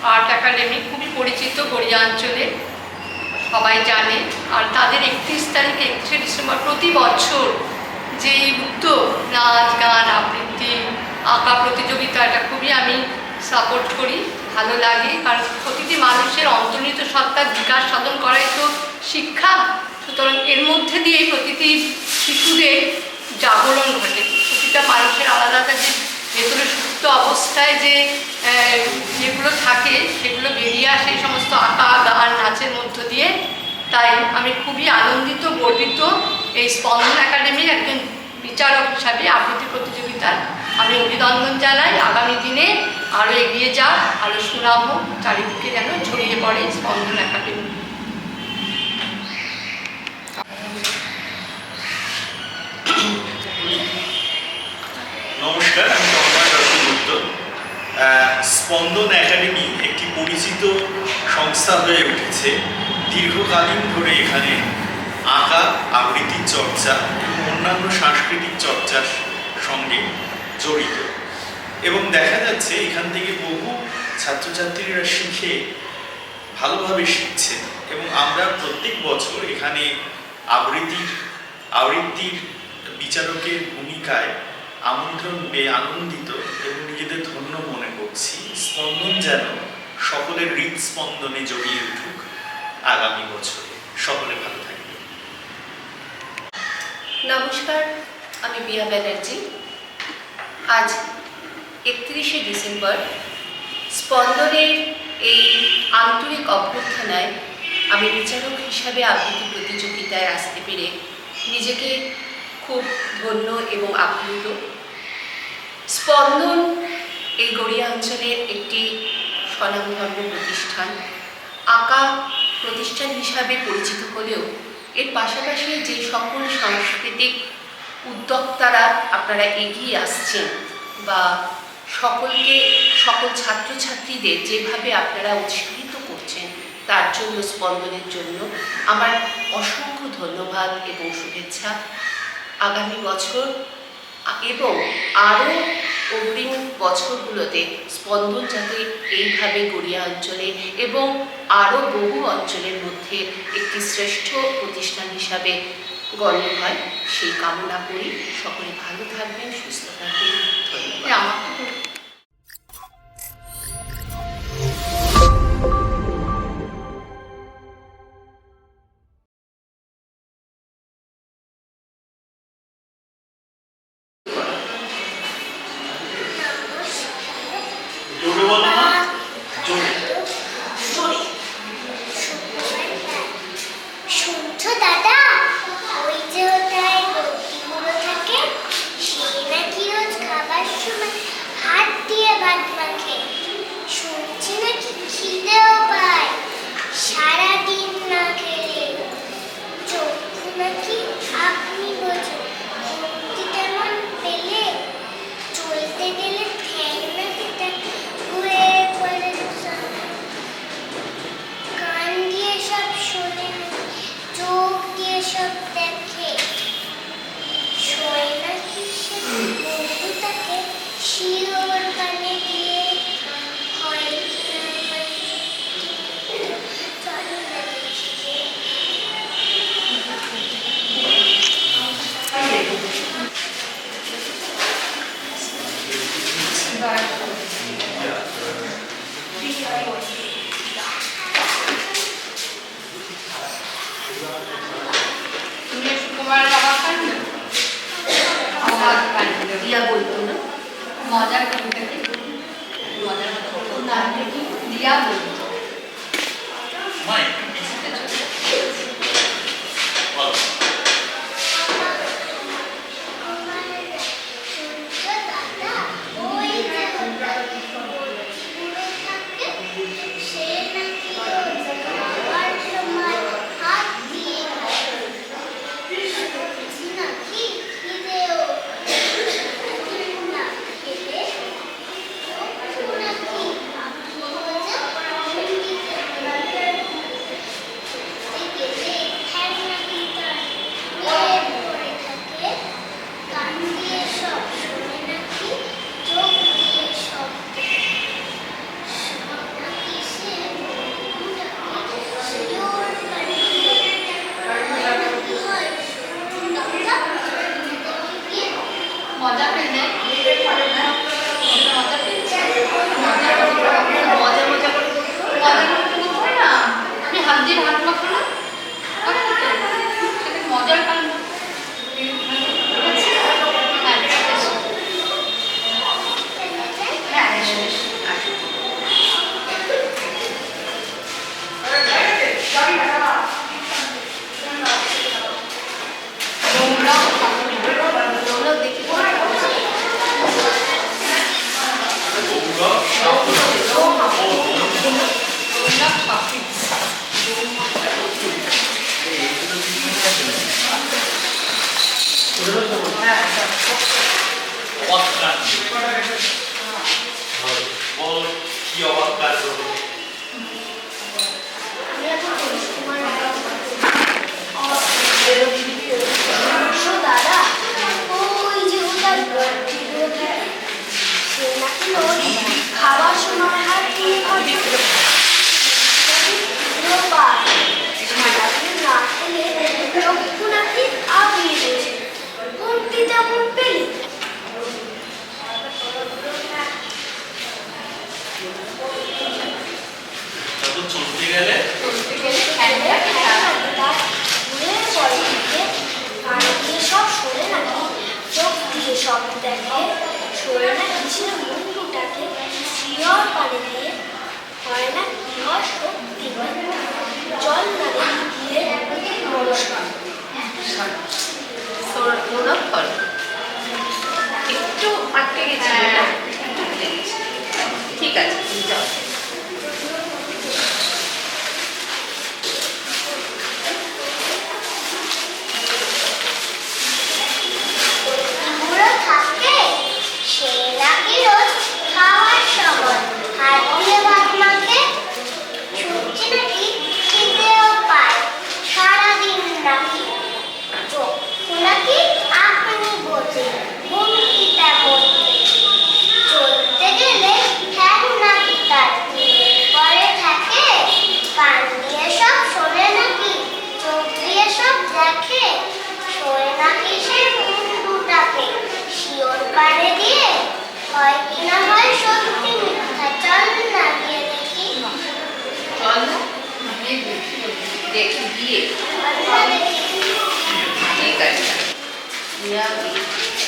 Art academy খুবই পরিচিত গড়িয়া অঞ্চলে, সবাই জানে। আর তাদের 31 তারিখ 31শে ডিসেম্বর প্রতি বছর যে উদ্যোগ, নাচ গান আবৃত্তি আঁকা প্রতিযোগিতা, এটা খুবই আমি সাপোর্ট করি, ভালো লাগে। কারণ প্রতিটি মানুষের অন্তর্নিহিত সত্তার বিকাশ সাধন করাই তো শিক্ষা। সুতরাং এর মধ্যে দিয়ে প্রতিটি শিশুদের জাগরণ ঘটে, প্রতিটা মানুষের আলাদা আলাদা যে ভেতরে সুপ্ত অবস্থায় যে যেগুলো থাকে সেগুলো বেরিয়ে আসে এই সমস্ত আঁকা গান নাচের মধ্য দিয়ে। তাই আমি খুবই আনন্দিত, গর্বিত এই স্পন্দন একাডেমির একজন বিচারক হিসাবে আবৃত্তি প্রতিযোগিতার আমি অভিনন্দন জানাই। আগামী দিনে আরও এগিয়ে যাক, আরও সুনাম হোক, চারিদিকে যেন ছড়িয়ে পড়ে স্পন্দন একাডেমি। নমস্কার, আমি তন্ময় দত্ত। স্পন্দন একাডেমি একটি পরিচিত সংস্থা হয়ে উঠেছে। দীর্ঘকালীন ধরে এখানে আঁকা, আবৃত্তির চর্চা এবং অন্যান্য সাংস্কৃতিক চর্চার সঙ্গে জড়িত, এবং দেখা যাচ্ছে এখান থেকে বহু ছাত্রছাত্রীরা শিখে ভালোভাবে শিখছে। এবং আমরা প্রত্যেক বছর এখানে আবৃত্তির বিচারকের ভূমিকায় আমন্ত্রণ পেয়ে আনন্দিত এবং নিজেদের ধন্য মনে করছি। স্পন্দন যেন সকলের হৃদস্পন্দনে জড়িয়ে উঠুক আগামী বছরে। সকলে ভালো থাকবে। নমস্কার, আমি বিয়া ব্যানার্জি। আজ 31শে ডিসেম্বর স্পন্দনের এই আন্তরিক অভ্যর্থনায় আমি বিচারক হিসাবে আবৃত্তি প্রতিযোগিতায় আসতে পেরে নিজেকে খুব ধন্য এবং আপ্লুত। স্পন্দন এই গড়িয়া অঞ্চলের একটি স্বনামধন্য প্রতিষ্ঠান, আঁকা প্রতিষ্ঠান হিসাবে পরিচিত হলেও এর পাশাপাশি যে সকল সাংস্কৃতিক উদ্যোক্তারা আপনারা এগিয়ে আসছেন বা সকল ছাত্রছাত্রীদের যেভাবে আপনারা উৎসাহিত করছেন, তার জন্য স্পন্দনের জন্য আমার অসংখ্য ধন্যবাদ এবং শুভেচ্ছা। আগামী বছর এবং আরও অগ্রিম বছরগুলোতে স্পন্দন যাতে এইভাবে গড়িয়া অঞ্চলে এবং আরও বহু অঞ্চলের মধ্যে একটি শ্রেষ্ঠ প্রতিষ্ঠান হিসাবে গণ্য হয়, সেই কামনা করি। সকলে ভালো থাকবেন, সুস্থ থাকবেন। ধন্যবাদ। মজার কবিতাকে মজার নামটা কি দিয়া বলতো। অবাক কাণ্ড? দাদা ওই যে ওটার সে নাকি রোজ খাবার সময় হাত দিয়ে খাবে সারাদিন না খেলে চক্ষু নাকি আগিয়ে দিয়েছে কোনটি তেমন পেলি তারপর চলতে গেলে সব শোনে নাকি চোখ দিয়ে সব দেখে শোনে না কিসের মুন্ডুটাকে শিয়র পানি দিয়ে হয় না কি হয় সত্যি জল না দেখি গিয়ে নমস্কার ফল একটু আটকে গেছে না? একটু ভুলে গেছি। ঠিক আছে তুমি যাও। বুড়ো থাকে সে নাকি রোজ খাওয়ার সময় হাত দিয়ে ভাত মাখে ছুটছে নাকি খিদেও পায় সারাদিন নাকি চক্ষু নাকি আপনি বোঝে ঘুমটি তেমন চলতে গেলে ঠ্যাং নাকি তার পরে থাকে কান দিয়ে সব শোনে নাকি চোখ দিয়ে সব দেখে শোয় নাকি সে মুন্ডুটাকে শিওর পারে দিয়ে হয় কিনা হয় সত্যি মিথ্যা চল না গিয়ে দেখি চল না দেখি গিয়ে। আমরা দেখি ঠিক আছে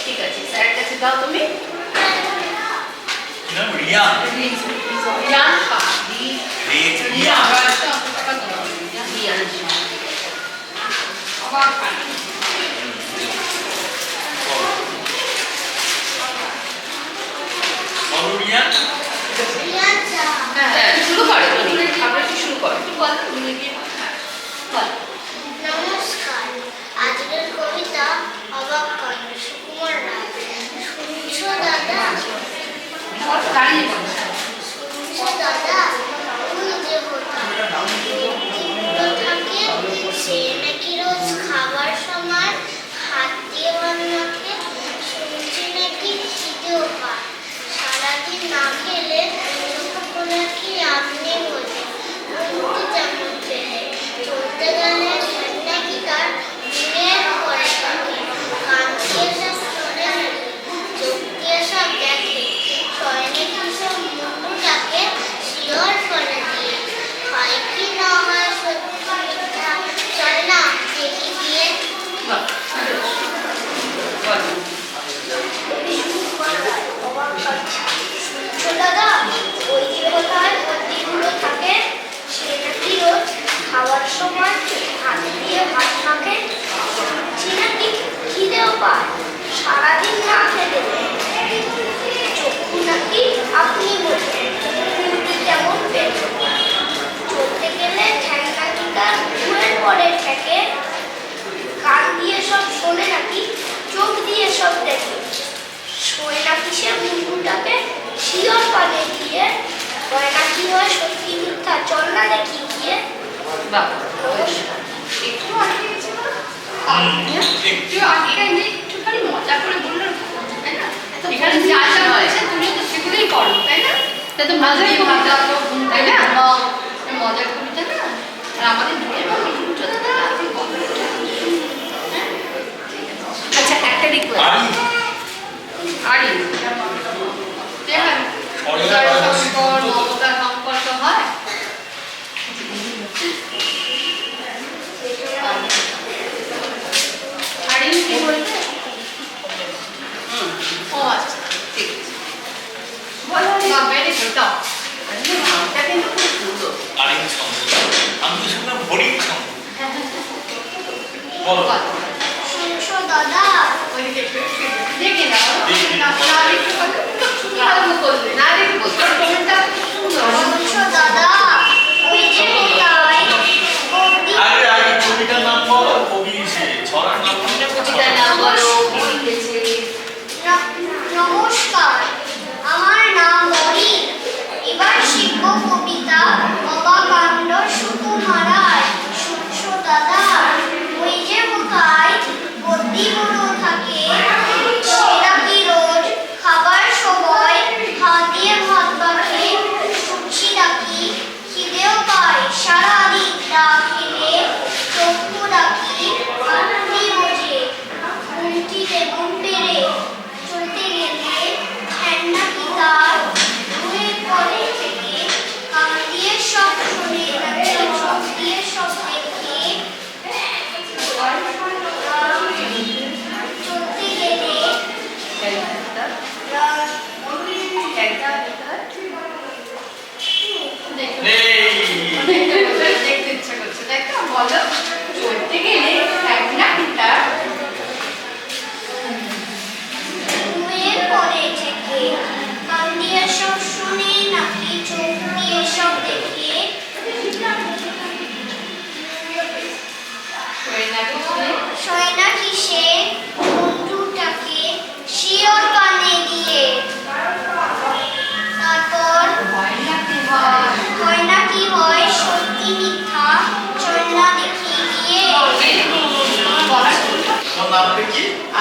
ঠিক আছে স্যারের কাছে দাও তুমি। কি নাম? রিয়ান। রিয়ান পাখি রিয়ান। রিয়ান বলো রিয়ান। আচ্ছা হ্যাঁ শুরু করো তুমি আমরা একটু শুরু করো। বল তুমি কি বল নমস্কার আজকের কবিতা অবাক করে সুকুমার রায় শুনছো দাদা দাঁড়িয়ে বলো। শুনছো দাদা ওই যে কোথাও বুড়ো থাকে সে নাকি রোজ খাবার সময় হাত দিয়ে ভাত মাখে শুনছি নাকি খিদেও পায় সারাদিন না খেলে চক্ষু নাকি আপনি বোঝে ঘুমটি যেমন পেলে চলতে গেলে ঠ্যাং নাকি তার ঘুমের পরে থাকে কান দিয়ে সব শোনে নাকি চোখ দিয়ে সব দেখে শয় নাকি সব মুন্ডুটাকে শিয়র করে দিয়ে হয় কি না হয় সত্যি মিথ্যা চল না দেখি গিয়ে শুনছো দাদা ওই যে কোথায় মন্দিরগুলো থাকে সে নাকি রোজ খাওয়ার সময় হাত দিয়ে ভাত মাখে শুনছি নাকি খিদেও পায় সারাদিন না খেতে চক্ষু নাকি আপনি বোঝেন ঘুমটি কেমন পেয়েছে চলতে গেলে ঠ্যাং নাকি তার ঘুমের পরে থাকে কান দিয়ে সব শোনে নাকি চোখ দিয়ে সব দেখে শোয় নাকি সে মুন্ডুটাকে শিয়র পানে দিয়ে হয় নাকি হয় সত্যি মিথ্যা চল না দেখি গিয়ে বাবা নমস্কার একটু আটকে গেছে না? একটু আটকে নেই একটুখানি মজা করে বললো তাই না? এখানে যা যা হয়েছে তুমি তো সেগুলোই করো তাই না? তা তো মজাই মজা করো। তো তাই না? মজা কবিতা না আর আমাদের ধরে পাবো শুনছো দাদা আপনি বলো হ্যাঁ আচ্ছা একটা রিকোয়েস্ট আরি। আরে দেখেন উদার সম্পর্ক মমতা সম্পর্ক হয় আরে কি বলতে ও আচ্ছা ঠিক আছে। বলো না ভেরি গুড দাও আরে নামটা কিন্তু খুব সুন্দর। আরিন ছন্দ। আমি তো শুনলাম হরিণ ছন্দ। বলো। শুনছো দাদা ওইদিকে একটু দেখে নাও দেখি। না একটু ভালো করলে না দেখবো তোমরা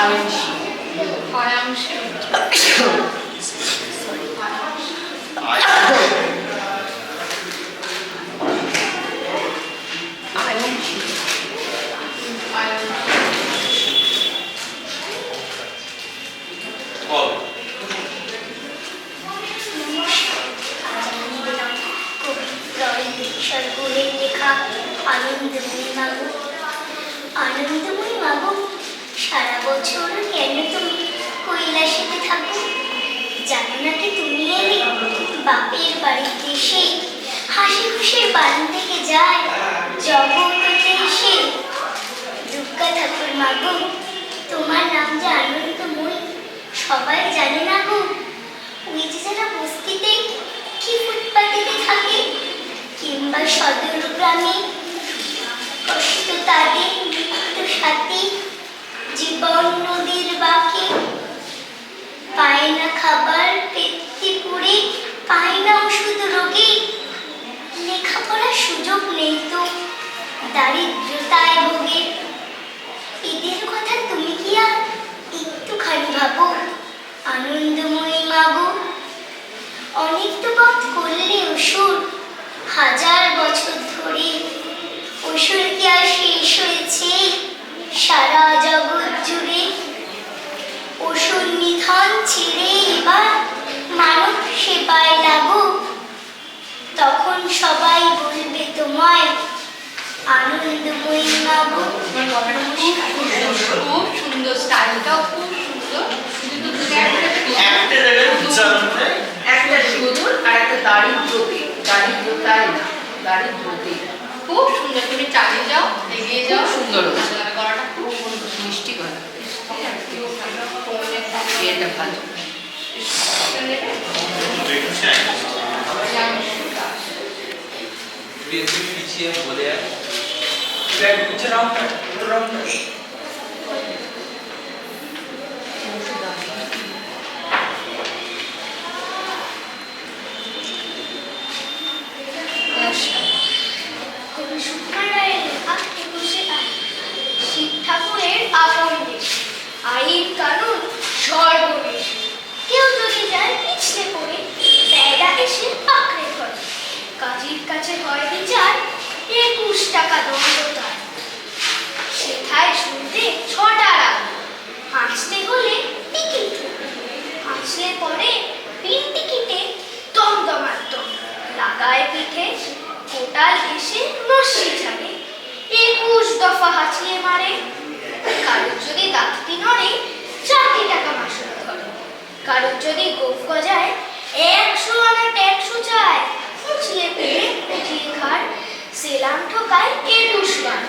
আয়ুষী। অয়াংশী আয়ুষী। সর্বলের লেখা আনন্দময়ী মাগো, আনন্দময়ী মাগো, সারা বছর কেন তুমি কৈলাসেতে থাকো? জানো নাকি তুমি এলে বাপের বাড়িতে এসে হাসি খুশির বাড়ি থেকে যায় জগতে এসে? দুর্গা ঠাকুর মাগো, তোমার নাম যে আনন্দময়ী সবাই জানে না গো। ওই যে যারা বস্তিতে কি ফুটপাতেতে থাকে কিংবা সদর গ্রামে, কষ্ট তাদের মৃত্যু সাথে জীবন নদীর বাঁকে, পায় না খাবার পেটে পুড়ে, পায় না ওষুধ রোগে, লেখাপড়ার সুযোগ নেই তো দারিদ্রতায় ভোগে। এদের কথা তুমি কি আর একটুখানি ভাবো আনন্দময়ী মাগো? অনেক তো পথ করলে অসুর হাজার বছর ধরে, অসুর কি আর শেষ হয়েছে সারা জগৎ জুড়ে? অসুর নিধন ছেড়ে এবার মানব সেবায় লাগো, তখন সবাই বলবে তোমায় আনন্দময়ী মাগো। তোমার কথাটা খুব সুন্দর, স্টাইলটাও খুব সুন্দর। শুধু একটা জায়গায় উচ্চারণটা একটা সুদূর আর একটা দারিদ্রতে, দারিদ্রতায় না, দারিদ্রতে। খুব সুন্দর, তুমি চালিয়ে যাও, এগিয়ে যাও। খুব সুন্দর হচ্ছে। ভালো লাগে, গলাটা খুব খুব মিষ্টি গলা। সুন্দর। এটা ভালো। पीछे बोले यार पीछे राउंड কবি সুকুমার রায়ের লেখা 21শে আইন। শিব ঠাকুরের আপন দেশ, আইন কানুন সর্বদেশ। কেউ যদি যায় পিছলে পড়ে, বেড়া এসে পাকড়ে ধরে। কাজীর কাছে হয় বিচার, 21 টাকা দণ্ড তার। সেথায় শুনতে 6টা রাগ, হাসতে হলে টিকিট, হাসলে পরে বিন টিকিটে দমদমাত্ম লাগায় পিঠে। কোটাল এসে রশ্মি ছাড়ে, 21 দফা হাঁচিয়ে মারে। কারোর যদি দাঁতটি নড়ে, 4 টাকা মাসুল ধরে। কারোর যদি গোফ গজায়, 100 আনা ট্যাক্স চায়। খুঁচিয়ে পেলে খুঁচিয়ে খায়, সেলাম ঠোকায় 21 বার।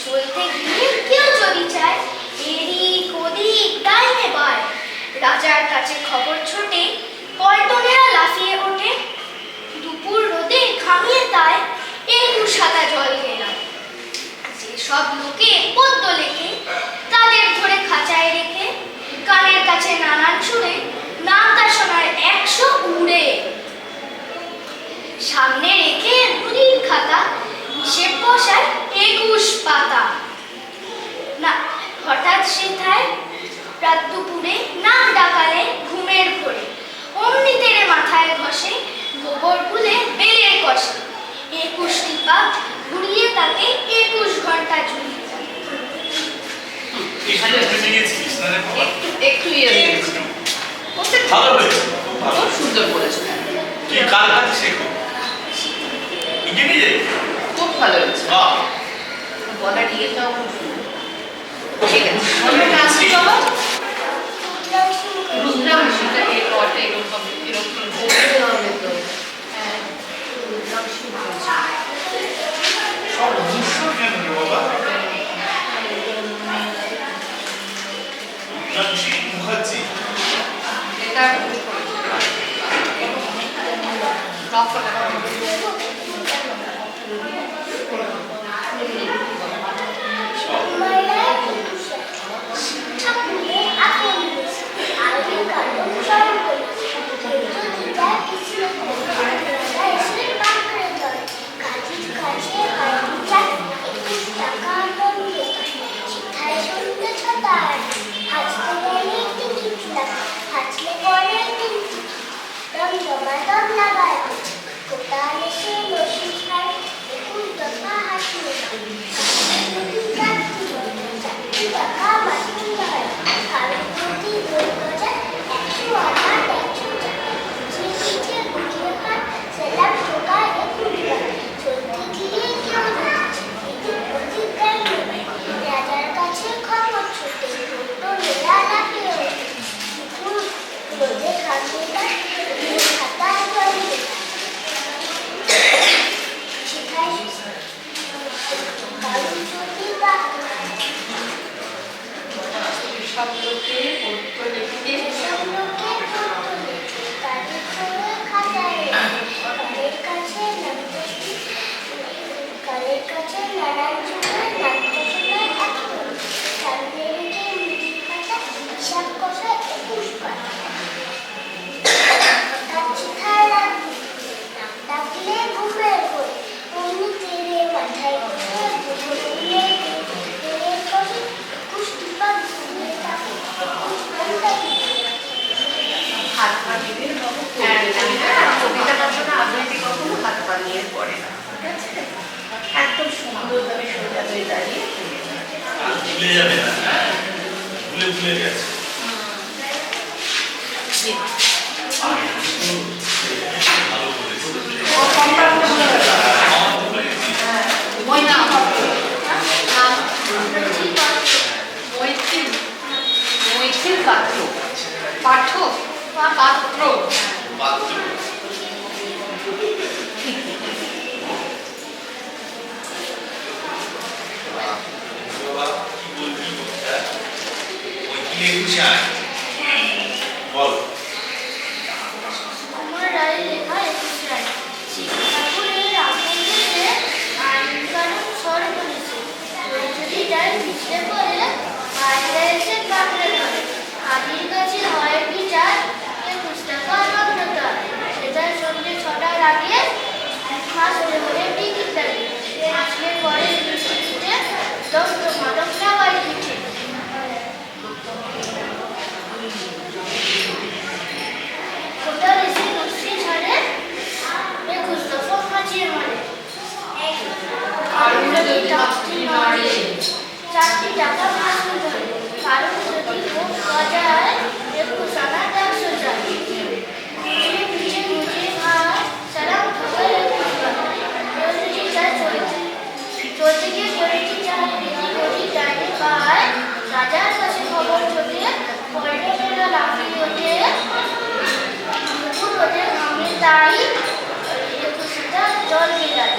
চলতে গিয়ে কেউ যদি চায়, এদিক ওদিক ডাইনে বায়। রাজার কাছে খবর ছোটে, পল্টনেরা লাফিয়ে ওঠে। দুপুর রোদে ঘামিয়ে তাই 21 হাতা জল গেলাম। যেসব লোকে পদ্য লেখে, তাদের ধরে খাঁচায় রেখে, কানের কাছে নানান সুরে নামতা শোনার 100 উড়ে। সামনে রেখে রুটির খাতা, হিসেব বসায় 21 পাতা। না হঠাৎ সেথায় রাত দুপুরে নাক ডাকালে ঘুমের ঘোরে। অমনি তেরে মাথায় ঘষে, গোবর গুলে বেলের কষে। 21টি পা ঘুরিয়ে তাকে 21 ঘন্টা ঝুলিয়ে যায়। এখানে বুঝে গেছিস না রে বাবা? একটু একটু ইয়ে দিয়েছি। ওতে ভালো হয়েছে, খুব ভালো। খুব সুন্দর বলেছো। তুই কার কাছে শেখো? নিজে নিজে? খুব ভালো হয়েছে। বাহ, গলার ইয়েটাও খুব সুন্দর। ঠিক আছে। আমরা ক্লাস করবো। রুদ্রাংশু রুদ্রাংশীটা এই পথে এরকম এরকম বলতে হবে তো। হ্যাঁ। সব অবশ্য কেন রে বাবা? রুদ্রাংশী মুখার্জি। এটা ড্রপ করে ঠাকুরের আপন দেশ, আইন কানুন সর্বদেশ। কেউ যদি যায় পিছলে পড়ে, রাজা এসে পাকড়ে ধরে। কাজীর কাছে হয় বিচার, 21 টাকা দণ্ড তার। সেথায় শুনতে 6টা রাগ, ভুলে গেছে। আর কিছু ভালো বলেছে। আমার ভুলে গেছি। মৈথিল পাত্র পাঠক পাত্র পাত্র। বাবা কি বলবি বলটা? ওই কি লিখছিস আয়? বল। আমার ডায়েরি লেখা 21 রায় ঠাকুরের আপন দেশে আইন কানুন সরব নিছে যদি ডায়েরি পিছলে পড়ে বাইরে এসে কাটলে ধরে হাজির কাছে হয় বিচার 21 টাকা দণ্ডতা সেটার সন্ধ্যে 6টার আগে 1 মাস হলে টিকিট লাগে আসলে পরে টিকিটে দণ্ড মাদক লাগাই পিঠে কোটার এসে নকশি ছাড়ে 21 দফা ফাঁচিয়ে মারে কারণ যদি টাকটি মারে 4টি টাকা মাসুল ধরে কারণ যদি ভোগ বাজায় 21 আনা 100 যায় পিছিয়ে পিছিয়ে মুঝে ভাই সালাম খবর 21 বাজায় যদি চায় চলতে গিয়ে জড়িটি চায় রীতি গড়ি ডাইনি পায় রাজার কাছে খবর ছোটে পল্টে মেলা লাফিয়ে ওঠে ওদের নামে তাই 21টা জল গেলায়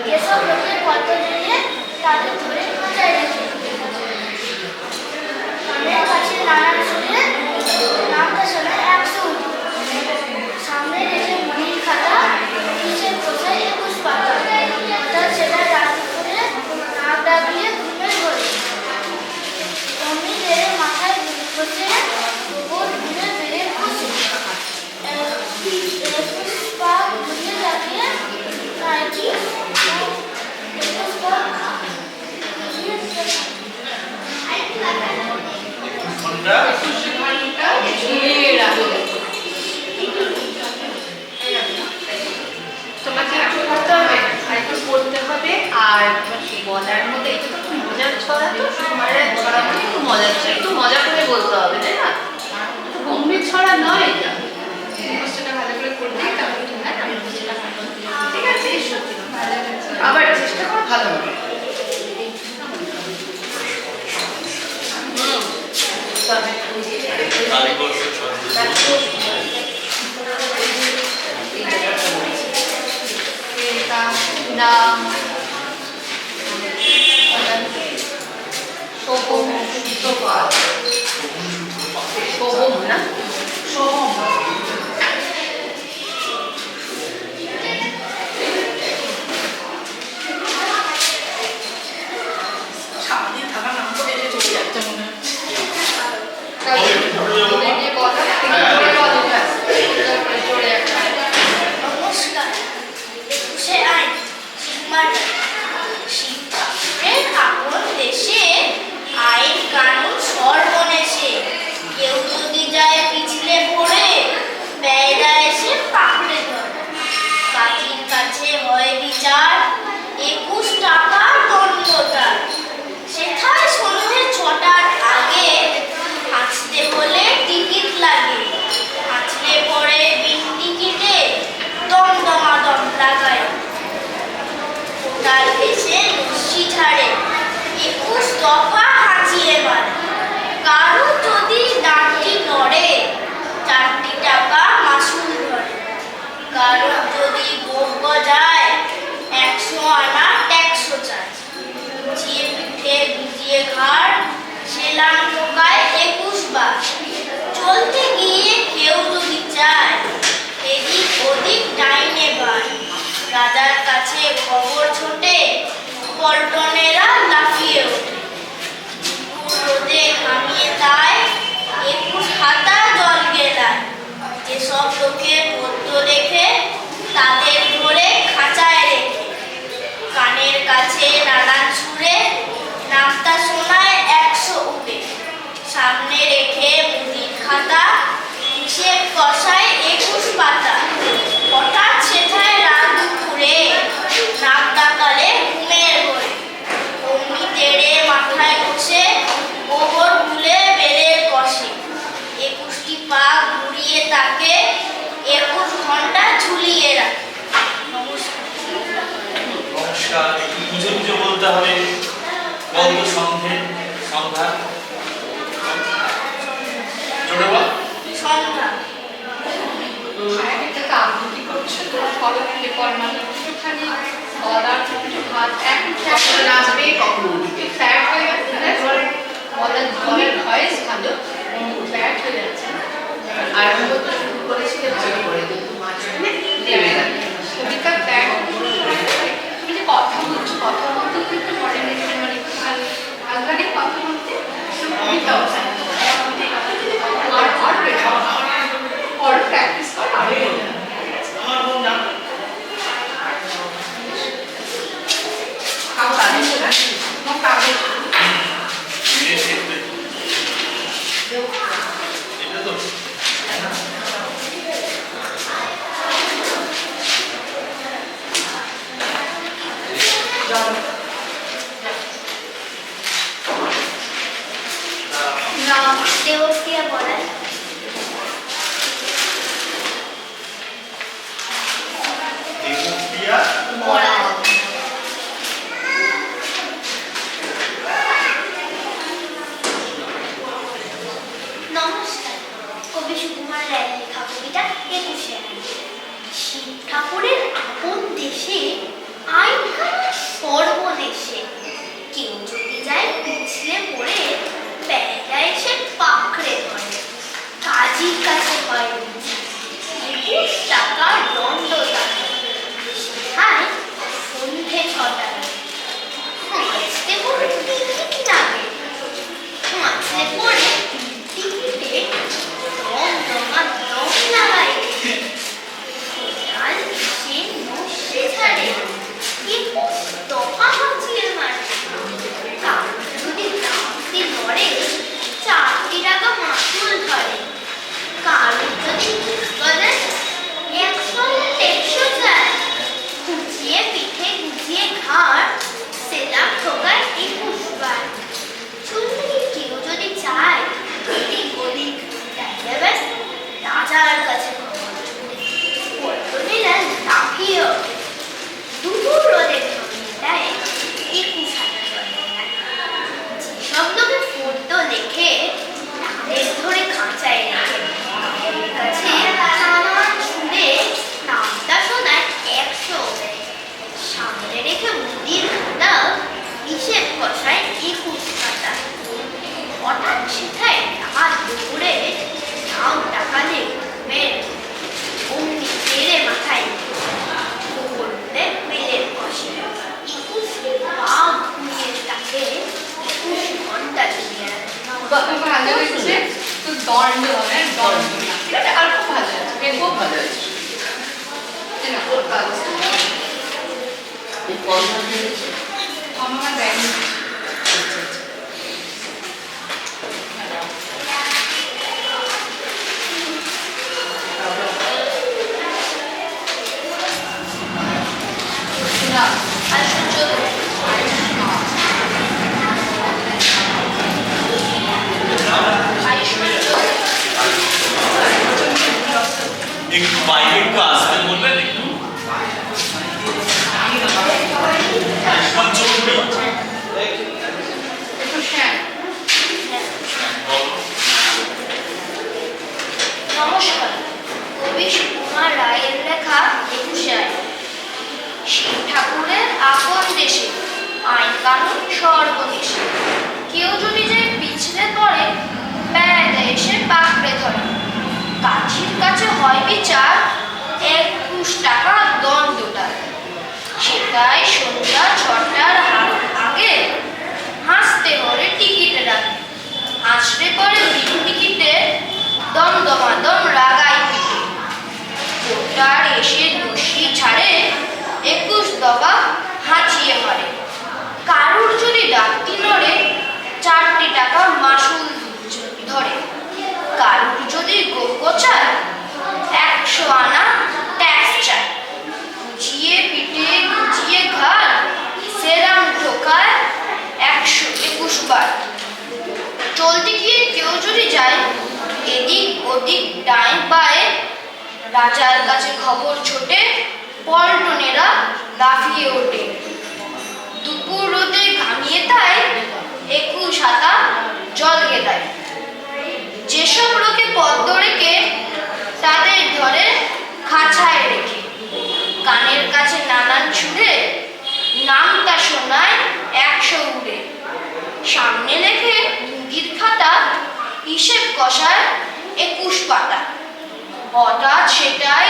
যেসব লোকের কত দিলে তাদের ধরে খোঁজায় রেখে কানের কাছে নানান সুরে নামটা শোনা 100 সামনে রেখে মনির খাতা নিচে বসায় 21 পাতা অর্থাৎ সেটা রাত করে নাক ডাবিয়ে ঘুমে ধরে অমনি বেড়ে মাথায় বসে গোবর ঘুরে বেড়ে বসে 21 পা ঘুরিয়ে লাগিয়ে নাইটি 21 পা ঘন্টা তোমাকে একটু পড়তে হবে আর একটু পড়তে হবে আর বলার মধ্যে এটা তো খুব মজার ছড়া তো সুকুমারের ছড়া মানে একটু মজার ছড়া একটু মজা করে বলতে হবে তাই না একটু গম্ভীর ছড়া নয় এটা মুখস্থটা ভালো করে করতে তাহলে ঠিক আছে আমি মুখস্থটা ভালো ঠিক আছে এসো ভালো হয়েছে আবার চেষ্টা করো ভালো হবে তবে কালীবর্ষ ছন্দ নাম শোভম সূত্রপাত শোভম না শোভম সামনে থাকা নাম করে এসে চলে যাচ্ছে মনে হচ্ছে দেখে বলো দেখে বলো জোরে একটা নমস্কার 21 আইন শিক্ষার শিক্ষার আপন দেশে আইন কানুন সর্বনেশে কেউ যদি যায় পিছলে পড়ে বেড়া এসে পাকড়ে ধরে কাজীর কাছে হয় বিচার 21 টাকা দণ্ডতা সেথায় সন্ধ্যে 6টার আগে হাঁচতে হলে টিকিট লাগে হাঁচলে পরে বিন টিকিটে দমদমাদম লাগায় কোটাল এসে রশ্মি ছাড়ে 21 দফা হাঁচিয়ে মারে কারো যদি ডাকটি নড়ে 4টি টাকা মাসুল ধরে কারো যদি ভোগ বজায় 100 আনা 100 চায় বুঝিয়ে পিঠে বুঝিয়ে ঘাড় সেলাম ঢোকায় 21 বার চলতে গিয়ে কেউ যদি চায় এদিক ওদিক ডাইনে বার রাজার কাছে খবর ছোটে পল্টনেরা লাফিয়ে ওঠে রোদে ঘামিয়ে তাই 21 হাতা জল গেলায় যেসব লোকের পদ্য রেখে তাহলে গল্প সংখ্যা জোরে বল। সংখ্যা একটা আবৃত্তি করছো তো ফলো পেপার মানে একটুখানি বলার একটু ভাত কখনো নাচবে কখনো উঠবে। ফ্ল্যাট হয়ে গেছে না বলার ভয়েস ভালো ফ্ল্যাট হয়ে যাচ্ছে আরম্ভ তো শুরু করেছিল ভালো করে, কিন্তু মাঝখানে নেমে গেল। কবিতা ফ্ল্যাট তুমি যে কথা বলছো কথা বলতে তো একটু পরে মানে একটু ভালো ভালো লাগে কথা বলতে কবিতাও আর প্র্যাকটিস করা কাগজ এটা তো দেবপ্রিয়া বলেন দেবপ্রিয়া বড়াল নমস্কার। কবি সুকুমার রায়ের লেখা কবিতা 21শে আইন। শিব ঠাকুরের আপন দেশে আইন কানুন সর্বনেশে, কেউ যদি যায় পিছলে পড়ে প্যাঁটা এসে পাকড়ে ধরে, কাজীর কাছে হয় 21 টাকা দণ্ড দাঁড়ে, সেখানে সন্ধে 6টায় হাঁচতে পড়ে টিকিট লাগে, হাঁচলে পড়ে টিকিটে দম দমা দম লাগায়, কোদাল সে নসে ছাড়ে 21 দফা হাঁচিয়ে মারে, কার যদি দাঁতে লড়ে 4 টাকা মাসুল ধরে, কারোর যদি বলে 100 150 যায়, গুছিয়ে পিঠে গুছিয়ে ঘাড় সেটা ঠোকায় 21 বার, চুল্লি কেউ যদি চায় এদিক ওদিক দেবে রাজার কাছে খবর, পল্টনীরা লাফিয়ে ওঠে, দুপুর রোদে জমিয়ে দেয় 21,000 যেসব লোকে ফোর্দ লেখে তাদের ধরে খাঁচায় রেখে, তাদের কাছে নানান ছুঁড়ে নামটা শোনায় 100, সামনে রেখে মুদির খাতা হিসেব বসায় 21 টাকা, হঠাৎ সেটায় রাত দুপুরে নাও টাকালে ঘুমের অমনি তেড়ে মাথায় করলে মেলের বসে 21 পা ঘুমিয়ে তাকে 21 ঘন্টা দিয়ে ভালো হয়েছে তো দণ্ড মানে দণ্ড ঠিক আছে আর খুব ভালো আছে খুব ভালো হয়েছে। এই কর্মটা দিয়েছে। আমার ব্যাগ না আর সূর্য একটু বাইরে একটু আসতে বলবেন একটু পঞ্চমী একটু শ্যাম বলো। নমস্কার। কবি সুকুমার রায়ের লেখা 21শে আইন। শিব ঠাকুরের আপন দেশে আইন কানুন সর্বদেশে, কেউ যদি যায় পিছলে পড়ে প্যাঁদা এসে পাকড়ে ধরে, কাঠির কাছে হয় বিচার 21 টাকা দণ্ডটা, সেটাই সন্ধ্যা 6টার আগে হাসতে হলে টিকিটের আগে, হাসতে পরে টিকিটে দমদমাদম রাগাই পিঠে, কোটার এসে দোষী ছাড়ে 21 দফা হাঁচিয়ে মারে, কারুর যদি ডাকতি নড়ে 4 টাকা মাসুল ধরে, কারুর যদি গোচায় 100 আনা ট্যাক্স চায়, গুছিয়ে পিঠে গুছিয়ে ঘাড় সেরাম ঠোকায় 121 বার, চলতে গিয়ে কেউ যদি যায় এদিক ওদিক ডাইন বায়ে, রাজার কাছে খবর ছোটে পল্টনেরা লাফিয়ে ওঠে, দুপুর রোদে ঘামিয়ে তাই 21 হাতা জল গেদায়। যেসব লোকে পদ্ম রেখে তাদের ধরে খাঁচায় রেখে, কানের কাছে নানান সুরে নামটা শোনায় 100 উড়ে। সামনে লেখে মুদির খাতা, হিসেব কষায় 21 পাতা। হঠাৎ সেটাই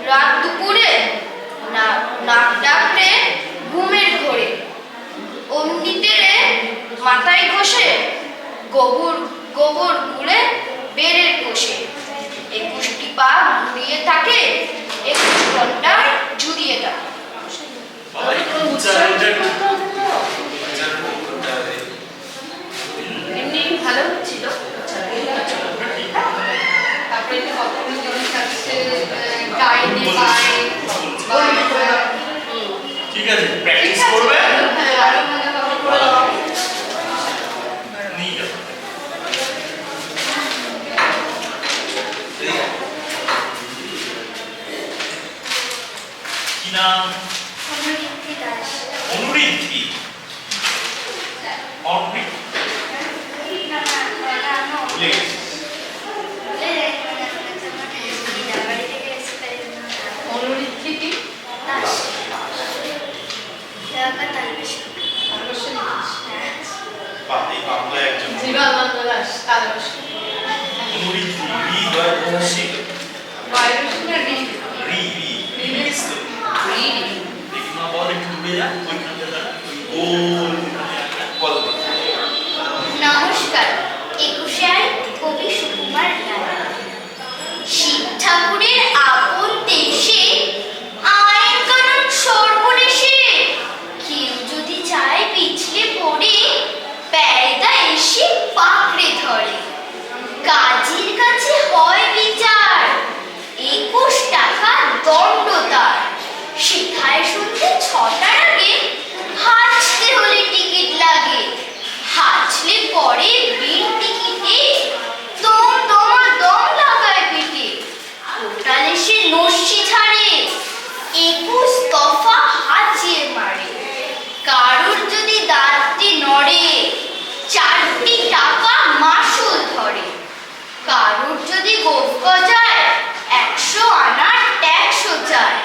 রাত দুপুরে নাক ডাকরে ঘুমের ঘোরে, অমনিতে মাথায় ঘষে গোবর গোবর গুলে বেড়ের কোষে। 21টি পা ঘুরিয়ে থাকে, 21 ঘন্টা জুড়িয়ে থাকে। বাবা, একটু উচ্চারণটা করতে হবে। এমনি ভালো হচ্ছিল। তারপরে যে কতগুলো জিনিস আছে, ডাইনি পায়, ঠিক আছে, প্র্যাকটিস করবে। হ্যাঁ, আরো ভালোভাবে করে দাও। নিয়ে যাও। কি নাম? অনুরিদ্ধি দাস। অনুরিদ্ধি। ভুলে গেছি। অনুরিদ্ধি কি? বাহ, এই বাংলায় একজন জীবানন্দ দাস, তালবস্য। অনুরিদ্ধি, রি দয় বংশী, বায়ুষ না রি? রি রি রিমিক্স তো। দেখি মা বল, একটু ঘুরে যা ওইখানটা দাঁড়া, ওই গোল বল। নমস্কার, 21 কবি সুকুমার রায়। শিব ঠাকুরের আপন দেশে আইন কানুন সর্বনেশে, কেউ যদি চায় পিছলে পড়ে বেয়দা এসে পাকড়ে ধরে। কাজীর কাছে হয় বিচার, 21 টাকা দণ্ড তার। শিখায় শুনতে 6টার আগে হাঁচতে হলে টিকিট লাগে। হাঁচলে পরে বিল টিকিটে দম লাগায় পেটে। কোটাল এসে নস্যি ছাড়ে, 21 দফা হাঁচিয়ে মারে। কারুর যদি দাঁতটি নড়ে, 4টি টাকা মাসুল ধরে। কারুর যদি গোপ গজায়, 100 আনার ট্যাক্সও চায়।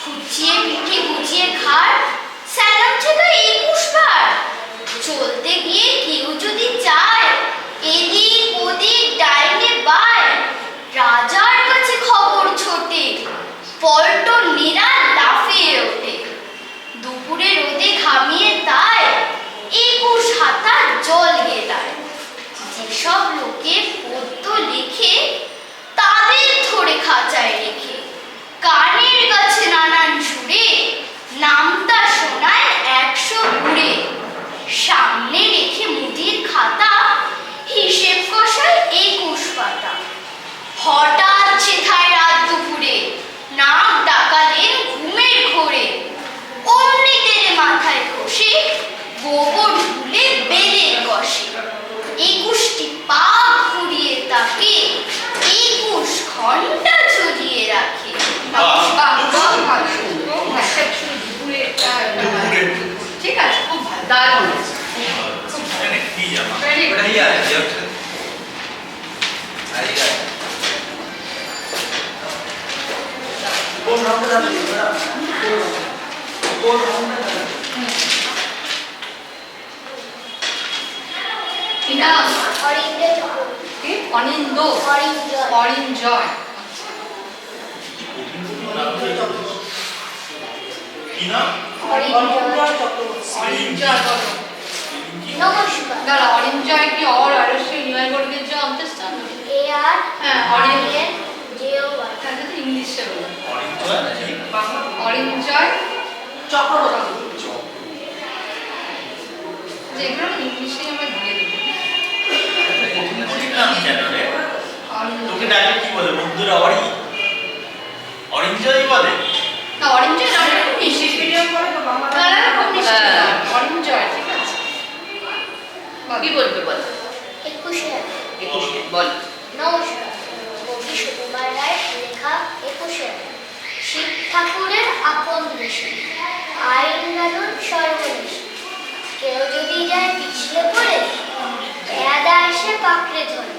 খুঁচিয়ে পিঠে গুছিয়ে ঘাড়, স্যালাম ছিল 21 বার। চলতে গিয়ে কেউ যদি চায়, এদিক ওদিক ডাইনে বায়, রাজার কাছে খবর ছোটে, পল্টন নীরা লাফিয়ে ওঠে। দুপুরে রোদে ঘামিয়ে তাই 21 হাতা জল গেদায়। যেসব লোকে পদ্য লেখে তাদের ধরে খাঁচায় রেখে, কানের কাছে নানান সুরে নামটা শোনায় 100 ঘুরে। সামনে রেখে মুদির খাতা, হিসেব কষায় 21 পাতা। হঠাৎ সেথায় রাত দুপুরে নাক ডাকালেন ঘুমের ঘোরে, অমনিতে মাথায় ঘষে গোবর গুলে বেলের কষে। 21টি পা ঘুরিয়ে তাকে 21 ঘন্টা ঝুলিয়ে রাখে। বাহ, বাহ, বাহ, ভালো। খুব ভালো। দুপুরে, দুপুরে। ঠিক আছে, খুব ভালো, দারুণ। খুব ভালো। এখানে কি জামা? Very good. ওটাই আছে হচ্ছে আজকে কোন রাউন্ডে যাবে কোন রাউন্ডে যাবে কি নাম? অরিন্দ্র চক্রবর্তী। কি? অনিন্দ? অরিন্দ্র। অরিঞ্জয়। কি নাম? অরিন্দ্র। অরিঞ্জয় বলো। নমস্কার। দাঁড়া, অরিঞ্জয় কি অর আরস্য নির্ণয় বর্গের যে অন্তঃস্থান? AR হ্যাঁ, অরিঞ্জয়। JOY। তাহলে তো ইংলিশে বলো। অরিঞ্জয় নাকি? অরিঞ্জয় চক্রবর্তী। যেগুলো ইংলিশে আমরা দিয়ে দেবো। কঠিন নাম কেন রে? তোকে ডাকে কি বলে বন্ধুরা? অরিঞ্জয় বলে? না, অরিঞ্জয় নামটা খুব মিষ্টি। কালার খুব মিষ্টি। অরিঞ্জয়, ঠিক আছে। কি বলবে বল? 21 বল। নমস্কার, কবি সুকুমার রায় লেখা 21 শিব ঠাকুরের আপন দেশে আইন কানুন সর্বনেশে। আসে পাকড়ে ধরে,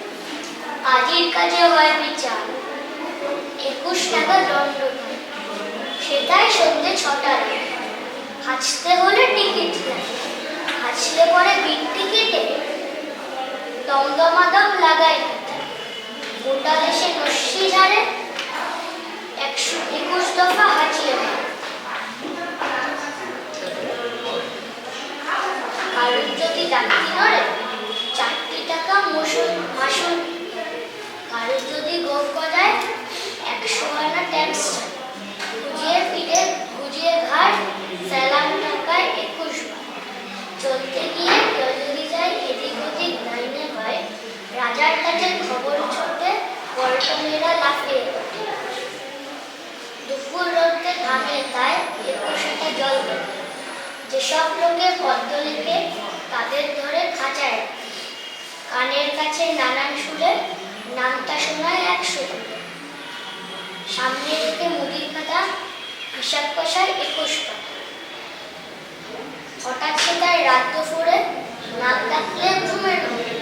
আজির কাজে হয় বিচার, 21 টাকা দণ্ড হয়, সেটাই সন্ধ্যে 6টার আগে। হাঁচতে হলে টিকিট লাগে, হাঁচলে পরে বিন টিকিটে দমদমাদম লাগাই গোটা দেশে নস্যি ঝাড়ে, 121 দফা হাঁচিয়ে মারে। কারণ যদি ডাক্তি নড়ে 4 টাকা মাসুল, কারণ যদি গোপ গজায় 100 আনা ট্যাক্স, গুজিয়ে পিঠে গুজিয়ে ঘাট স্যালাম টাকায় 21 বার। চলতে গিয়ে কেউ যদি যায় এদিক ওদিক ডাইনে হয়, রাজার কাছে খবর ছোটে পল্টনেরা লাফিয়ে ওঠে। দুপুর রোদে ঘামে তাই 21টা জল দেয়, যেসব লোকে পদ্ম লেখে তাদের ধরে খাঁচায়, কানের কাছে নানান সুরে নামটা শোনায় 100 করে। সামনে রেখে মুদির খাতা, হিসাব কষায় 21 টাকা। হঠাৎ সেটায় রাত দুপুরে নাক ডাকলে ঘুমের ঘুরে,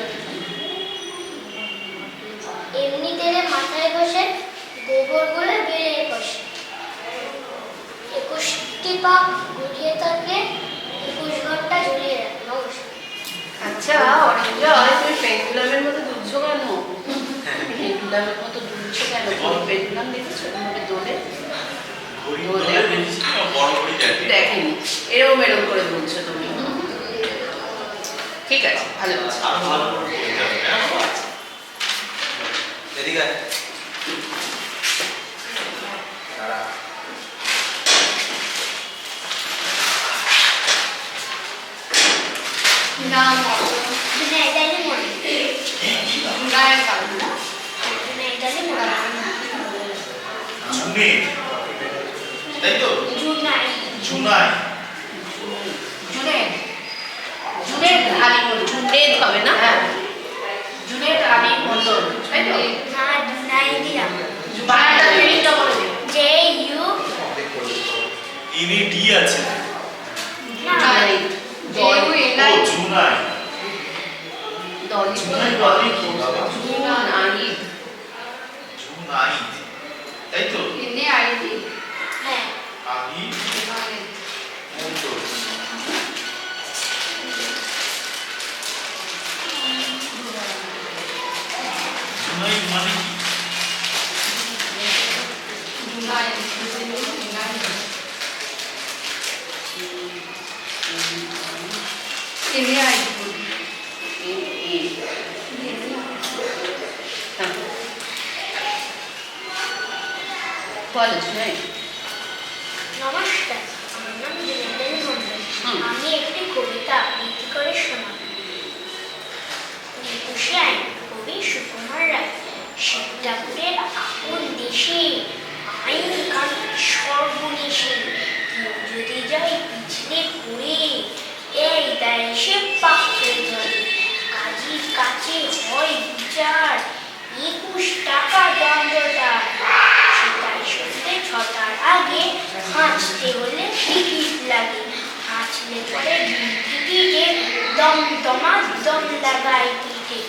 এমনি তেরে মাথায় বসে গোবর গুলে বেরিয়ে বসে। 21টি পাক ঘুরিয়ে থাকে, 21 ঘন্টা ঝুলিয়ে রাখে। নমস্কার। আচ্ছা অরিঞ্জয়, তুমি পেন্ডুলামের মতো দুলছো কেন? পেন্ডুলামের মতো দুলছো কেন? পেন্ডুলাম দেখেছো তোমাকে দোলে? ঘড়ি দোলে দেখেছি না, বড় ঘড়ি দেখেনি, এরকম এরকম করে দুলছো তুমি। ঠিক আছে, ভালো আছে। আরো ভালো করে বলতে হবে, হ্যাঁ? এদিকে আয়। দাঁড়া। নাম জুনাইদালি মনে, গায়ের কারণ জুনাইদালি মনে, জুনে, তাই তো? জুনাই, জুনাই, জুনেদ, জুনেদ আলী মন্ডল, জুনেদ হবে না? হ্যাঁ, জুনেদ আলী মন্ডল, তাই তো? না জুনাইদিয়া, বাংলাটা স্পেলিংটা বলে দিও। JU ইনি ডি আছে। না জুনাইদ, ও জুনাই, জুনাই বালি কি বাবা? জুনাইদ, জুনাই, তাই তো? এনে আইডি হ্যাঁ আলি মন্ডল। জুনাই মানে কি? এনে আইডি বলো জুনাইদ। নমস্কার, আমার নাম জুনাইদালি মন্ডল। আমি একটি কবিতা আবৃত্তি করে শোনাব। 21শে আইন, কবি সুকুমার রায়। শিব ঠাকুরের আপন দেশে আইন কানুন সর্বনেশে, কেউ যদি যায় পিছলে পড়ে এই দেয় সে পাকড়ে ধরে। কাজীর কাছে হয় বিচার, 21 টাকা দণ্ডটা, সেটাই সন্ধ্যে 6টার আগে। হাঁচতে হলে টিকিট লাগে, হাঁচলে পরে টিকিটে দমদমা দম লাগায় পিঠে।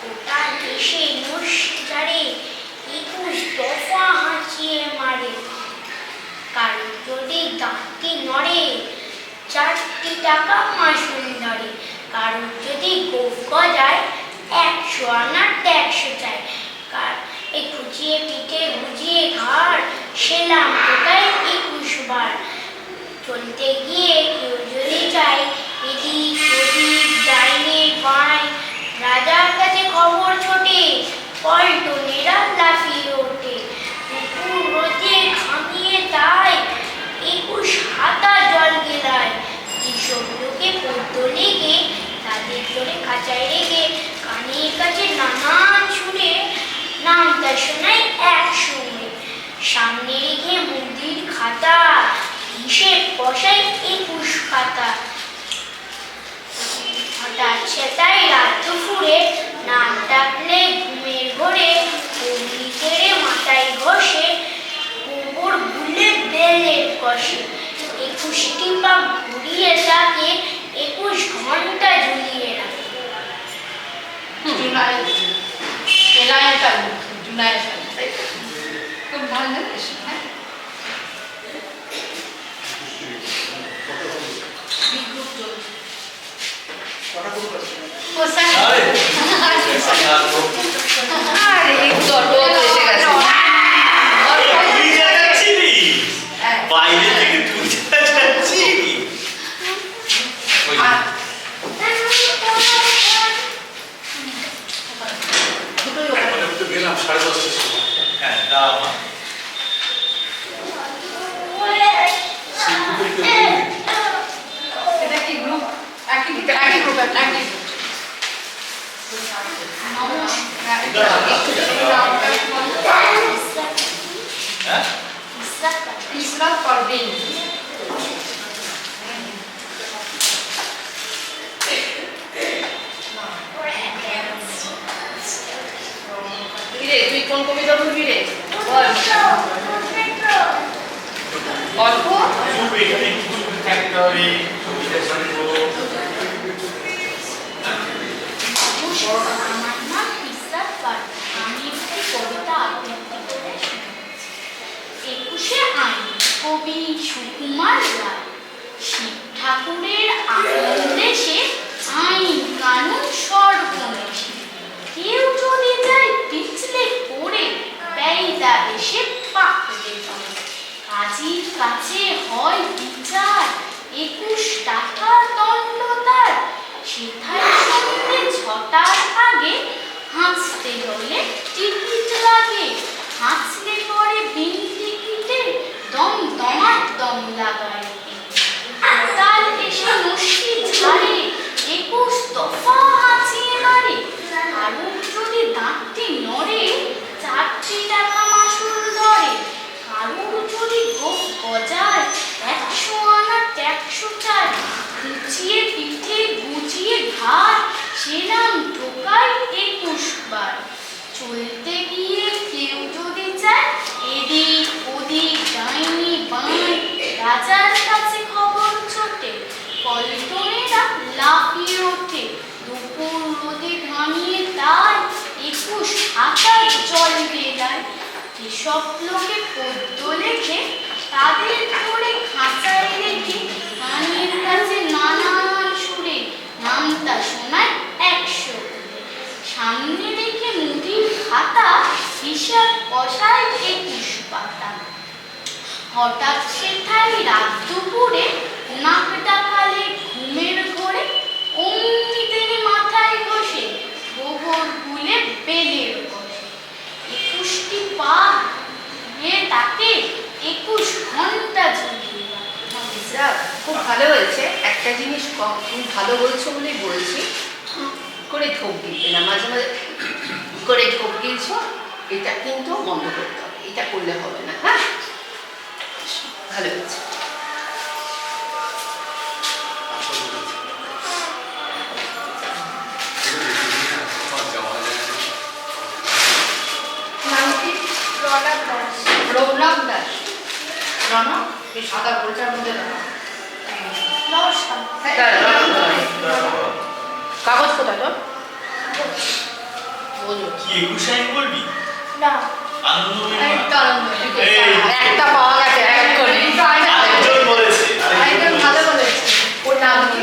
গোটা দেশে নস্যারে 21 দফা হাঁচিয়ে মারে। কারণ যদি দাঁতটি নড়ে 4 টাকা মাসুল ধরে, কারণ যদি গোফ গজায় 100 আনা ট্যাক্স চায়। এই খুঁচিয়ে পিঠে গুজিয়ে ঘাড় সেলাম টোকায় 21 বার। চলতে গিয়ে কেউ যদি যায় এদিক ওদিক ডাইনে বাঁয়, রাজার কাছে খবর ছোটে পল্টনেরা লাফিয়ে ওঠে। দুপুর রোদে ঘামিয়ে তাই 21 হাতা জল গেলায়, যেসব লোকে পদ্ম লেগে তাদের ধরে খাঁচায় রেখে, কানের কাছে নানান সুরে নামটা শোনায় 100। সামনে রেখে মুদির খাতা, হিসেব কষায় 21 খাতা। হঠাৎ সেটাই রাত দুপুরে নাক ডাকলে ঘুমের ঘোরে, অগ্নি তেড়ে মাথায় ঘষে গোবর গুলে বেলের কষে। 21টি পাক ঘুরিয়ে তাকে 21 ঘন্টা ঝুলিয়ে রাখে। খুব ভালো জানিস হ্যাঁ ও স্যার আরে আরে একটু অটো এসে গেছে তুই যাচ্ছিলি বাইরে থেকে তুই যাচ্ছি ওই মানে তো গেলাম 10:30টার সময় হ্যাঁ দাও মা এটা কি গ্রুপ একই গ্রুপ একই হ্যাঁ ইসরাত পারভিন তুই কোন কবিতা বলবি রে অল্প চুপ এখানে কিছু থাকতে হবে কবিতা শুনবো আমার নাম ইসরাত পারভিন। আমি একটি কবিতা আবৃত্তি করে শোনাচ্ছি। 21শে আইন, কবি সুকুমার রায়। শিব ঠাকুরের আপন দেশে আইন কানুন সর্বনেশে। কেউ যদি যায় পিছলে পড়ে ব্যয়িতা এসে পাকড়ে ধরে। কাজীর কাছে হয় বিচার, 21 টাকা দণ্ড তার। সেথায় সন্ধ্যে 6টার আগে হাঁচতে হলে টিকিট লাগে। হাঁচলে পরে বিন টিকিটে দম দম লাগায়। তার এসে নস্যি ঝাড়ে, 21 দফা হাঁচিয়ে মারে। কারুর যদি দাঁতটি নড়ে, 4 টাকা মাসুল ধরে। কারুর যদি গোফ গজায়, 100 আনা ট্যাক্স চায়। গুছিয়ে পিঠে গুছিয়ে ঘাট, সে নাম ঢোকায় 21 বার। চলতে গিয়ে কেউ যদি চায় এদিক ওদিক ডাইনি বাঁই, রাজার কাছে খবর ছোটে, পল্টনেরা লাফিয়ে ওঠে। দুপুর রোদে ঘামিয়ে তাই 21 হাতার জল বেলায়। এসব লোকে পদ্য লেখে, তাদের ধরে খাঁচায় রেখে কানের কাছে নানান সুরে নামটা শোনায় 100 করে। সামনে রেখে মুদির খাতা, হিসাব কষায় 21 পাতা। হঠাৎ সেথায় রাত দুপুরে নাক ডাকালে ঘুমের ঘোরে। অমনি তিনি মাথায় বসে গোবর গুলে বেলের বসে। 21টি পা তাকে 21 ঘন্টা ঝুলিয়ে রাখে। খুব ভালো হয়েছে। একটা জিনিস তুমি ভালো বলছো বলেই বলছি, করে ঠোক গিলবে না, মাঝে মাঝে করে ঠোক গিলছো, এটা কিন্তু বন্ধ করতে হবে, এটা করলে হবে না। হ্যাঁ ভালো হয়েছে। নাম কি? রৌনক দাস। রৌনক এই সাদা গোলটার মধ্যে নমস্কার। কাগজ কোথায় তোর? বলো। কি 21 আইন বলবি না, আনন্দময়ী মা? একটা আনন্দ এই, একটা পাওয়া গেছে এক করে। আরেকজন বলেছে আরেকজন ভালো বলেছে ওর নাম কি?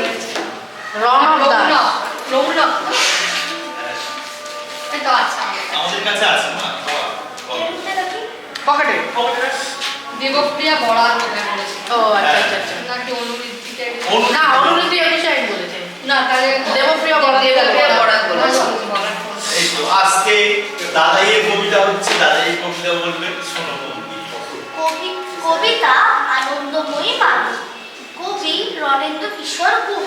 রৌনক দাস। রৌনক এটা আচ্ছা আমাদের কাছে আছে মা বাবা, বলো। এরকমটা নাকি? পকেটে। দেবপ্রিয়া বড়ার কথা বলেছে ও আচ্ছা আচ্ছা আচ্ছা। নাকি অনুবৃত্তিতে না অনুরূতি অনুসারে বলেছে। না তাহলে দেবপ্রিয়া বড়াত বলেছে। এই তো আজকে দাদাইয়ের কবিতা হচ্ছে, দাদাই কবিতা বলবে, শোনো বন্ধু। কবিতা আনন্দময়ী মাঙ্গ। কবি রণেন্দ্র কিশোর গুহ।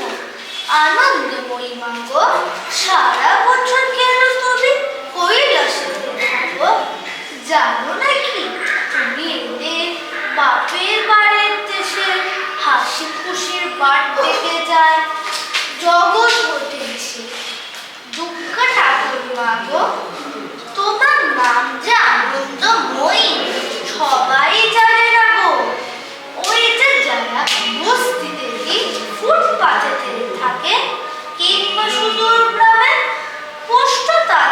আনন্দময়ী মাঙ্গ, সারা বছর কেন তুমি কৈলাসে থাকো? জানো নাকি তুমি এদের বাপের বাড়ির দেশে হাসি খুশির বার থেকে যায় জগৎ হতে এসে। দুঃখ ঠাকুর মাগো, তোমার নাম যে আনন্দময়ী সবাই জানে না গো। ওই যে যারা বস্তিতে ফুটপাতে থাকে কিংবা সুদূর গ্রামে পোস্ট তারা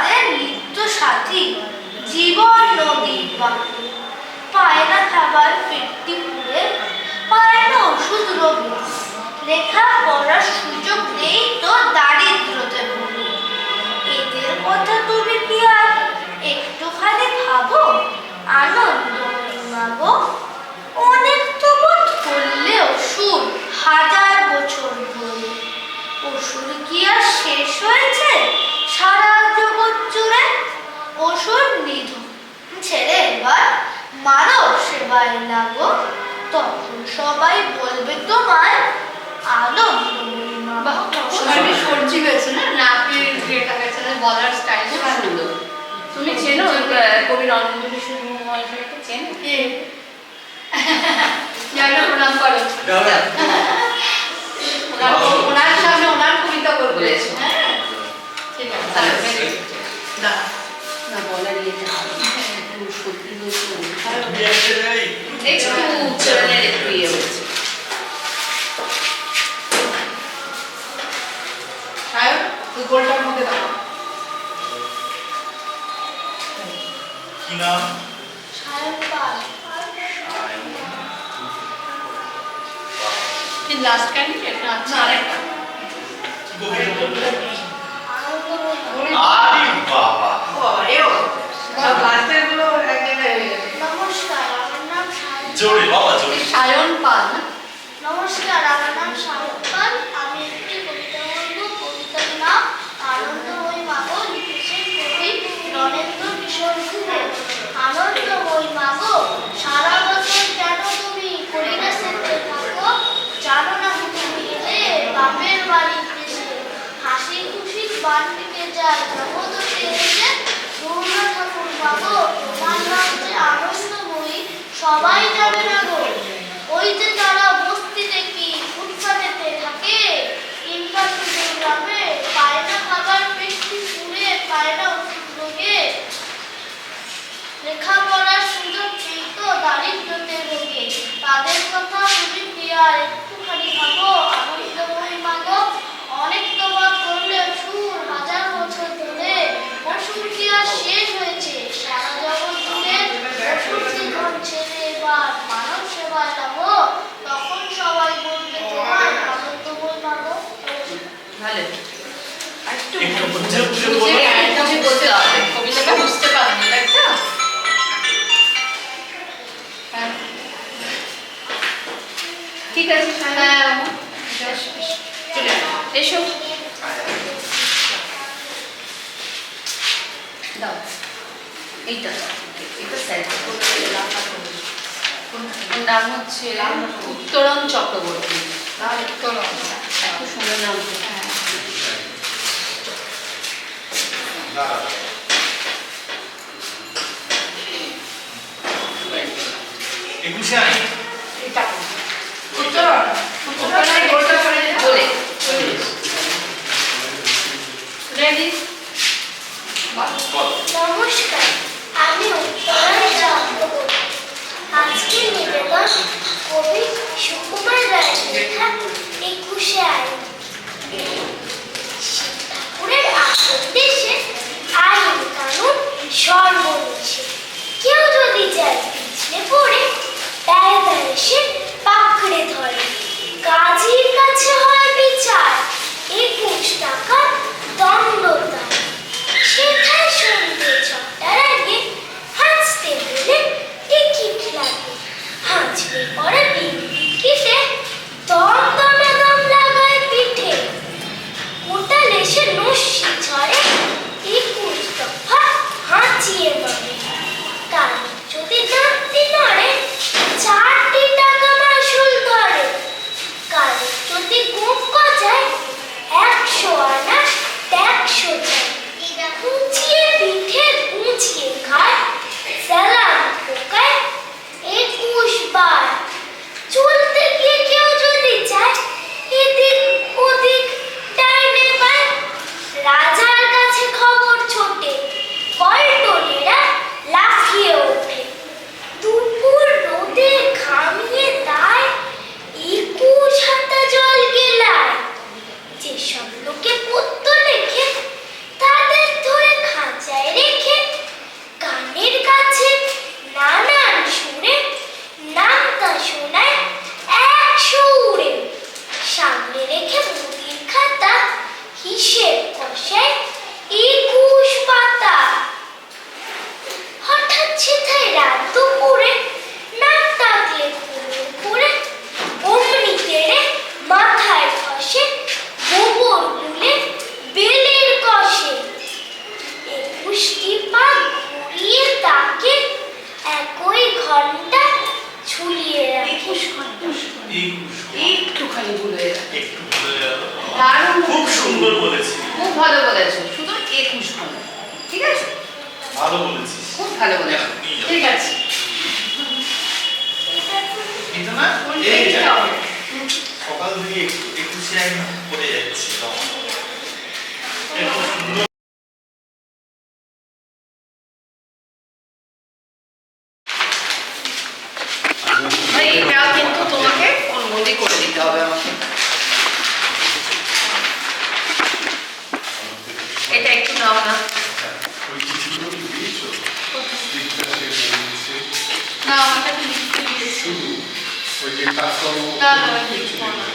লেখা পড়ার সুযোগ নেই তো দারিদ্রতে ভুগি। এদের কথা তুমি কি আর একটুখানি ভাবো? আনন্দময়ী মাগো, অনেক তো বোধ করলেও সুর 1000 বছর ধরে। অসুর কি আর শেষ হয়েছে সারা জগৎ জুড়ে? অসুর নিধন ছেড়ে এবার মানব সেবায় লাগো, তখন সবাই বলবে তোমায় আনন্দময়ী মা। বাহ, সবাই সর্জি হয়েছে না, নাকের ঘেটা গেছে, বলার স্টাইল খুব সুন্দর। তুমি চেনো কবি রণেন্দ্র কিশোর গুহ মহাশয়কে? চেনো? কে জানো? প্রণাম করো। ওনার সামনে ওনার কবিতা বলবো। বলেছো। হ্যাঁ, ঠিক আছে, তাহলে very good. দাঁড়া। না, বলার ইয়েটা একটু সত্যি হয়েছে, আমি একটা যাই। একটু উচ্চারণের একটু ইয়ে হয়েছে। সায়ন, তুই গোলটার মধ্যে দাঁড়া। কি নাম? সায়ন পাল। কি লাস্ট ক্যান্ডিডেট না? আচ্ছা, আরেকটা। কি কবিতা বলবে? আনন্দময়ী। আরে বাবা, নমস্কার, আমার নাম সায়ন। জোরে বাবা, জোরে। সায়ন পাল না? নমস্কার, আমার নাম সায়ন পাল। আমি একটি কবিতা বলবো। কবিতার নাম আনন্দময়ী মাগো, লিখেছেন কবি রণেন্দ্র কিশোর গুহ। আনন্দময়ী মাগো, সারা বছর কেন তুমি কলিদাসেতে থাকো? জানো না তুমি এলে বাপের বাড়ির দেশে, হাসি খুশি বান দিকে যায় জগদতে এসে। দুর্গা ঠাকুর মাগো, তোমার নাম যে আনন্দময়ী, সবাই যাবে না গো। ওই যে তারা বস্তিতে কি ফুটপাতেতে থাকে, ইনকাতুদের গ্রামে পায় না খাবার, পেটটি পুড়ে পায় না ওষুধ রোগে। লেখাপড়ার সুযোগ নেই তো দারিদ্রতে রোগে, তাদের কথা তুমি কি আর একটুখানি ভাবো? আনন্দময়ী মাগো, অনেক তোমার করলে সুর 1000 বছর ধরে। অসুর কি আর শেষ হয়েছে সারা জগৎ জুড়ে? অসুর জীবন ছেড়ে এবার মানব সেবায় লাগো, তখন সবাই বলবে তোমায় আনন্দময়ী মাগো। ভালো। আরেকটু একটু বুঝে বুঝে বুঝে বলো। গানটা বুঝতে হবে। কবিতাটা বুঝতে পারবো, তাই তো? হ্যাঁ। ঠিক আছে, হ্যাঁ, বেশ, বেশ। চলে এসো। দাও এইটা দাও। এটা স্যার ওর নাম হচ্ছে উত্তরণ চক্রবর্তী। উত্তরণ। এত সুন্দর নাম। হ্যাঁ। একুশে আনি। উত্তরণ। উত্তরণের গোলটা করে দে। বলে রেডি? বল। নমস্কার, আমি উত্তরণ চক্রবর্তী। আজকে নিবেদন কবি সুকুমার রায়ের লেখা 21শে আইন। ঠাকুরের আসল দেশে আইন কানুন সর্বনেশে, কেউ যদি যায় পিছলে পড়ে তাই একটুখানি ভুল হয়ে গেল। একটু ভুলে গেল। দারুণ খুব সুন্দর বলেছি, খুব ভালো বলেছো, শুধু 21 হলো। ঠিক আছে, ভালো বলেছিস। খুব ভালো বলেছো। নিয়ে যাও। ঠিক আছে, কিন্তু না এই যা, সকাল থেকে একটু আমি করে যাচ্ছি একটু সুন্দর। ভাই এটা কিন্তু তোমাকে অনুমতি করে দিতে হবে আমাকে। এটা একটু নাও না। ওই চিঠিগুলো কি দিয়েছো? স্লিপটা সে দিয়েছে না আমার কাছে লিখতে দিয়েছি শুধু ওই যে কাজকর্ম না না লিখবো না